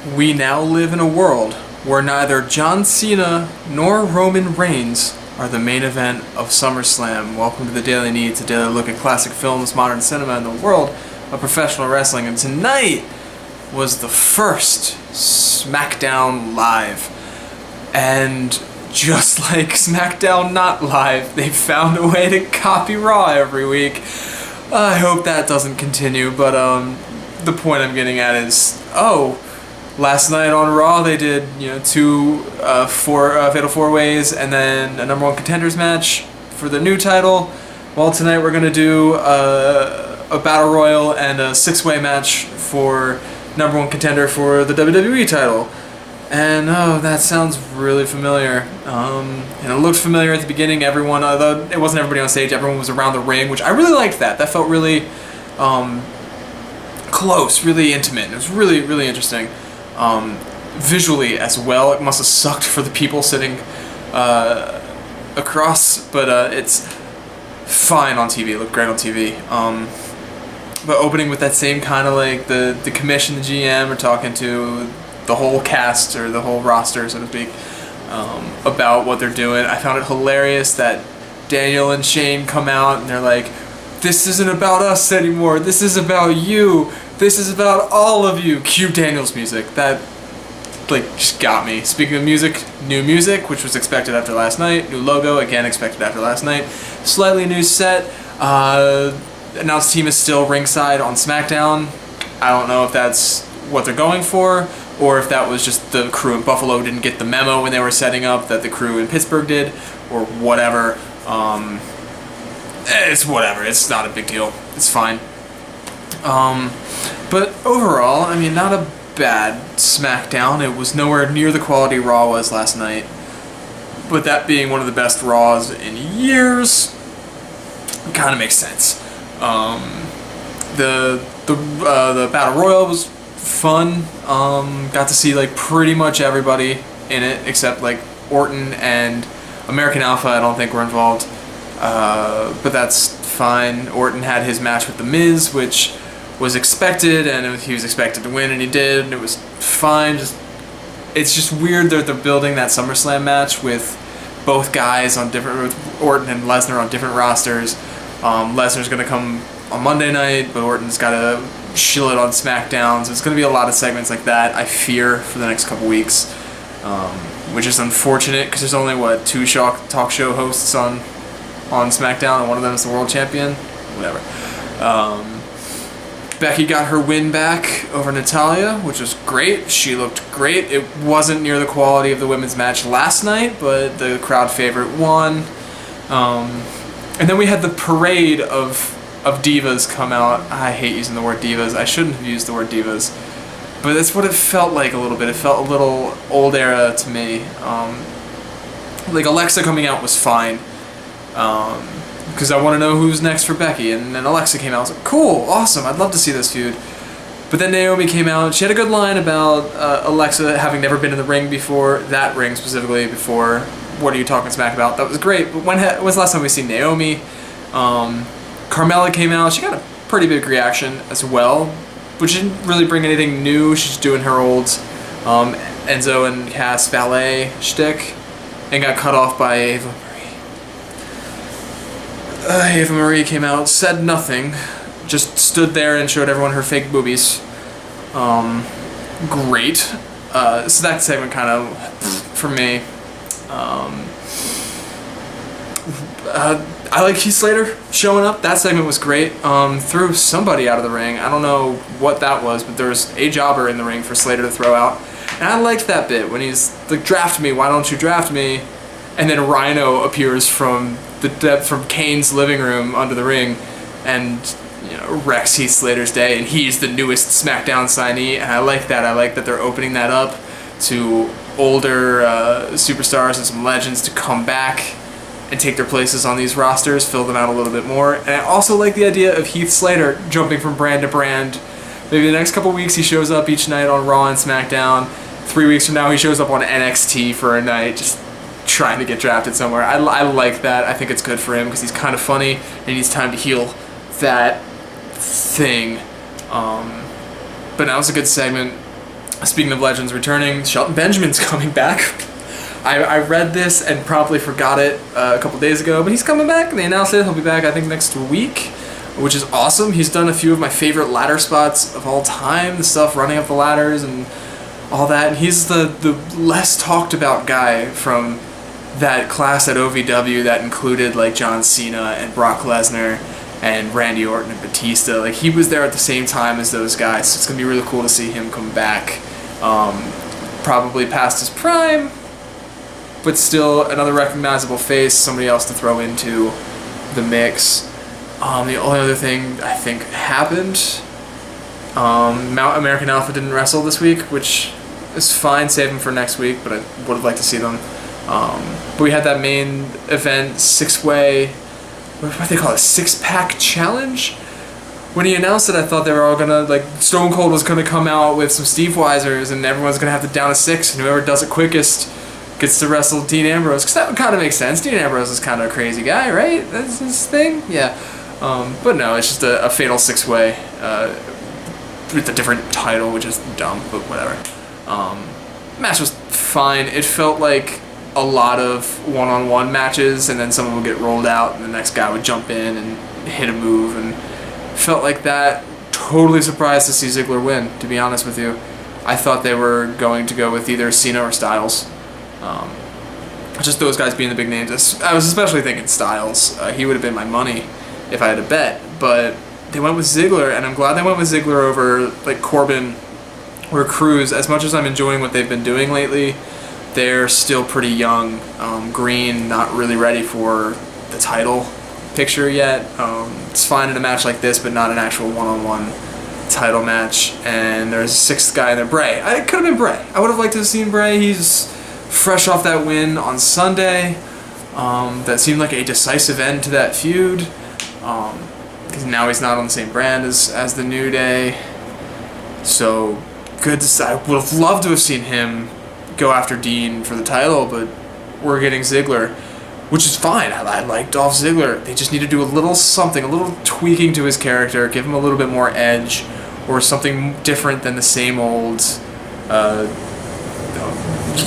We now live in a world where neither John Cena nor Roman Reigns are the main event of SummerSlam. Welcome to the Daily Neitz, a daily look at classic films, modern cinema, and the world of professional wrestling. And tonight was the first Smackdown Live. And just like Smackdown Not Live, they found a way to copy Raw every week. I hope that doesn't continue, but the point I'm getting at is, last night on Raw they did, two Fatal 4-Ways and then a number one contenders match for the new title. Well, tonight we're gonna do a Battle Royal and a 6-way match for number one contender for the WWE title. And that sounds really familiar. And it looked familiar at the beginning. Everyone, although it wasn't everybody on stage, everyone was around the ring, which I really liked that. That felt really close, really intimate. It was really, really interesting. Visually as well, it must have sucked for the people sitting across, but it's fine on TV. It looked great on TV. But opening with that same kind of like the commission, the GM, are talking to the whole cast or the whole roster, so to speak, about what they're doing. I found it hilarious that Daniel and Shane come out and they're like, "This isn't about us anymore. This is about you. This is about all of you." Cue Daniel's music. That just got me. Speaking of music, new music, which was expected after last night. New logo, again expected after last night. Slightly new set. Announced team is still ringside on Smackdown. I don't know if that's what they're going for, or if that was just the crew in Buffalo didn't get the memo when they were setting up that the crew in Pittsburgh did, or whatever. It's whatever. It's not a big deal. It's fine. But overall, I mean, not a bad Smackdown. It was nowhere near the quality Raw was last night. But that being one of the best Raws in years, kind of makes sense. The Battle Royal was fun. Got to see pretty much everybody in it except Orton and American Alpha. I don't think were involved, but that's fine. Orton had his match with The Miz, which was expected, and he was expected to win, and he did, and it was fine. It's just weird that they're building that SummerSlam match with both guys on different, with Orton and Lesnar on different rosters. Lesnar's gonna come on Monday night, but Orton's gotta shill it on SmackDown, so it's going to be a lot of segments like that, I fear, for the next couple weeks, which is unfortunate because there's only, two talk show hosts on SmackDown, and one of them is the world champion, whatever. Becky got her win back over Natalya, which was great. She looked great. It wasn't near the quality of the women's match last night, but the crowd favorite won. And then we had the parade of divas come out. I hate using the word divas. I shouldn't have used the word divas. But that's what it felt like a little bit. It felt a little old era to me. Alexa coming out was fine. Because I want to know who's next for Becky. And then Alexa came out. I was like, cool, awesome, I'd love to see this feud. But then Naomi came out. She had a good line about Alexa having never been in the ring before. That ring specifically before. What are you talking smack about? That was great. But when was the last time we seen Naomi? Carmella came out. She got a pretty big reaction as well, but she didn't really bring anything new. She's doing her old Enzo and Cass ballet shtick, and got cut off by Ava Marie. Ava Marie came out, said nothing, just stood there and showed everyone her fake boobies. Great. So that segment kind of, for me. I like Heath Slater showing up. That segment was great. Threw somebody out of the ring. I don't know what that was, but there was a jobber in the ring for Slater to throw out. And I liked that bit when he's like, "Draft me, why don't you draft me?" And then Rhino appears from Kane's living room under the ring and wrecks Heath Slater's day, and he's the newest SmackDown signee, and I like that. I like that they're opening that up to older superstars and some legends to come back and take their places on these rosters, fill them out a little bit more. And I also like the idea of Heath Slater jumping from brand to brand. Maybe the next couple weeks he shows up each night on Raw and SmackDown. 3 weeks from now he shows up on NXT for a night, just trying to get drafted somewhere. I like that. I think it's good for him because he's kind of funny and he needs time to heal that thing. But now it's a good segment. Speaking of legends returning, Shelton Benjamin's coming back. I read this and promptly forgot it a couple days ago, but he's coming back. They announced it. He'll be back, I think, next week, which is awesome. He's done a few of my favorite ladder spots of all time, the stuff running up the ladders and all that. And he's the less talked about guy from that class at OVW that included like John Cena and Brock Lesnar and Randy Orton and Batista. Like, he was there at the same time as those guys, so it's gonna be really cool to see him come back. Probably past his prime, but still another recognizable face, somebody else to throw into the mix. The only other thing I think happened, Mount American Alpha didn't wrestle this week, which is fine, save them for next week, but I would have liked to see them. But we had that main event, six-way, what do they call it, six-pack challenge? When he announced it, I thought they were all gonna, like, Stone Cold was gonna come out with some Steve Weisers, and everyone's gonna have to down a six, and whoever does it quickest gets to wrestle Dean Ambrose, because that would kind of make sense. Dean Ambrose is kind of a crazy guy, right? That's his thing? Yeah. But no, it's just a fatal six-way with a different title, which is dumb, but whatever. Match was fine. It felt like a lot of one-on-one matches, and then someone would get rolled out, and the next guy would jump in and hit a move, and felt like that. Totally surprised to see Ziggler win, to be honest with you. I thought they were going to go with either Cena or Styles. Just those guys being the big names. I was especially thinking Styles. He would have been my money if I had to bet, but they went with Ziggler, and I'm glad they went with Ziggler over like Corbin or Cruz. As much as I'm enjoying what they've been doing lately, they're still pretty young. Green, not really ready for the title picture yet. It's fine in a match like this, but not an actual one-on-one title match. And there's a sixth guy in there, Bray. It could have been Bray. I would have liked to have seen Bray. He's fresh off that win on Sunday. That seemed like a decisive end to that feud. Because now he's not on the same brand as the New Day. So good to see. I would have loved to have seen him go after Dean for the title, but we're getting Ziggler, which is fine. I like Dolph Ziggler. They just need to do a little something, a little tweaking to his character, give him a little bit more edge, or something different than the same old,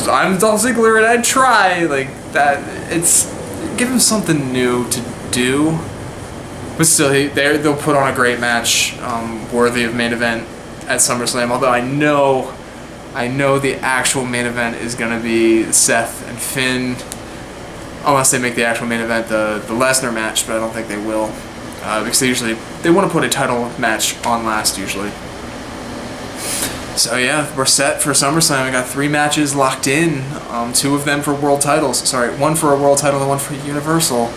I'm Dolph Ziggler and I'd try, like that. It's, give him something new to do. But still, they'll put on a great match, worthy of main event at SummerSlam. Although I know the actual main event is going to be Seth and Finn, unless they make the actual main event the Lesnar match. But I don't think they will, because they want to put a title match on last usually. So yeah, we're set for SummerSlam. We got 3 matches locked in. 2 of them for world titles. Sorry, 1 for a world title and 1 for a Universal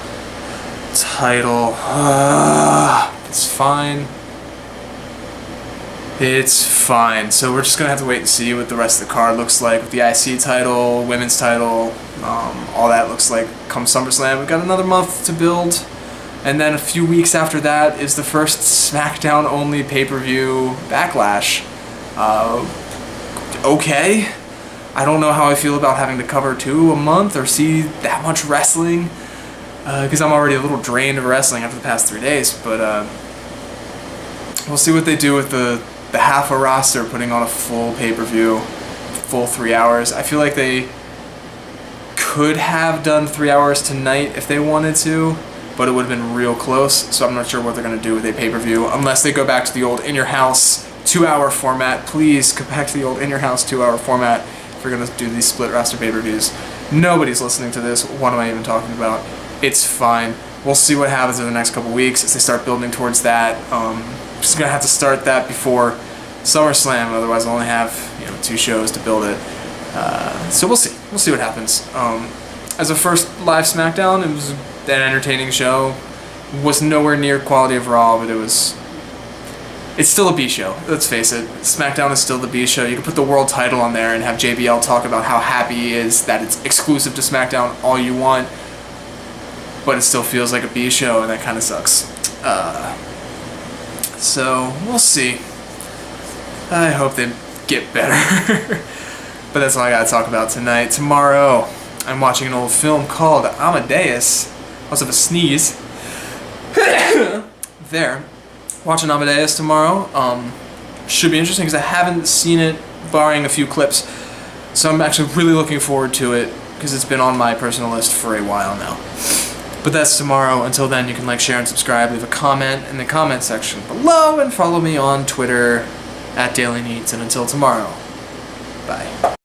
title. It's fine. It's fine. So we're just gonna have to wait and see what the rest of the card looks like with the IC title, women's title, all that looks like come SummerSlam. We've got another month to build, and then a few weeks after that is the first SmackDown only pay-per-view Backlash. Okay. I don't know how I feel about having to cover 2 a month or see that much wrestling, because I'm already a little drained of wrestling after the past 3 days, but we'll see what they do with the half a roster putting on a full pay-per-view, full 3 hours. I feel like they could have done 3 hours tonight if they wanted to, but it would have been real close, so I'm not sure what they're going to do with a pay-per-view, unless they go back to the old in-your-house 2-hour format. Please go back to the old in-your-house 2-hour format if we're going to do these split roster pay-per-views. Nobody's listening to this. What am I even talking about? It's fine. We'll see what happens in the next couple weeks as they start building towards that. Just going to have to start that before SummerSlam, otherwise I'll only have 2 shows to build it. So we'll see. We'll see what happens. As a first live SmackDown, it was an entertaining show. Was nowhere near quality of Raw, but it's still a B show, let's face it. SmackDown is still the B show. You can put the world title on there and have JBL talk about how happy he is that it's exclusive to SmackDown all you want, but it still feels like a B show, and that kind of sucks. So, we'll see. I hope they get better. But that's all I gotta talk about tonight. Tomorrow, I'm watching an old film called Amadeus. I also have a sneeze. There. Watching Amadeus tomorrow. Should be interesting because I haven't seen it barring a few clips. So I'm actually really looking forward to it, because it's been on my personal list for a while now. But that's tomorrow. Until then, you can like, share, and subscribe. Leave a comment in the comment section below, and follow me on Twitter @DailyNeitz. And until tomorrow, bye.